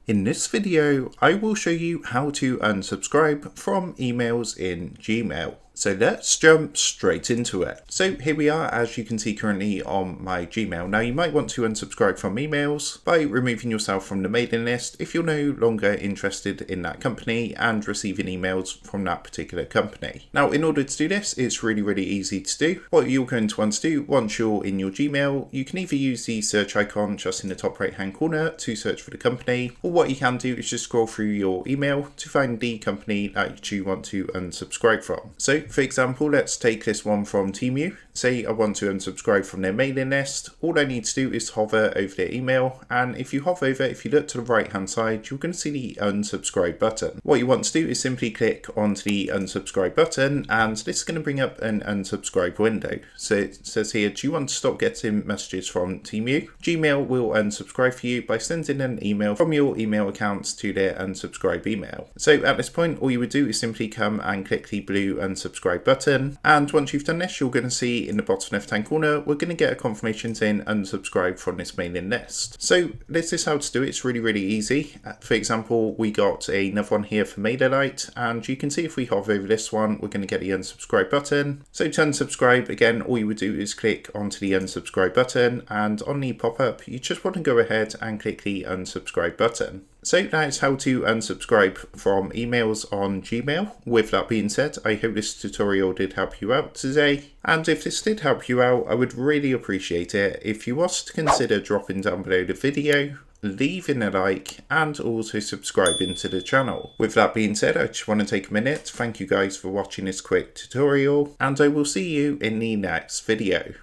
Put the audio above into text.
In this video, I will show you how to unsubscribe from emails in Gmail. So let's jump straight into it. So here we are, as you can see currently on my Gmail. Now you might want to unsubscribe from emails by removing yourself from the mailing list if you're no longer interested in that company and receiving emails from that particular company. Now in order to do this, it's really easy to do. What you're going to want to do once you're in your Gmail, you can either use the search icon just in the top right hand corner to search for the company, or what you can do is just scroll through your email to find the company that you want to unsubscribe from. So for example, let's take this one from Temu. Say I want to unsubscribe from their mailing list. All I need to do is hover over their email, and if you hover over, if you look to the right hand side, you're going to see the unsubscribe button. What you want to do is simply click onto the unsubscribe button, and this is going to bring up an unsubscribe window. So it says here, do you want to stop getting messages from Temu? Gmail will unsubscribe for you by sending an email from your email accounts to their unsubscribe email. So at this point, all you would do is simply come and click the blue unsubscribe button, and once you've done this, you're going to see in the bottom left hand corner, we're going to get a confirmation saying unsubscribe from this mailing list. So this is how to do it. It's really easy. For example, we got another one here for MailerLite, and you can see if we hover over this one, we're going to get the unsubscribe button. So to unsubscribe, again, all you would do is click onto the unsubscribe button, and on the pop-up, you just want to go ahead and click the unsubscribe button. So that's how to unsubscribe from emails on Gmail. With that being said, I hope this tutorial did help you out today. And if this did help you out, I would really appreciate it if you was to consider dropping down below the video, leaving a like, and also subscribing to the channel. With that being said, I just want to take a minute to thank you guys for watching this quick tutorial, and I will see you in the next video.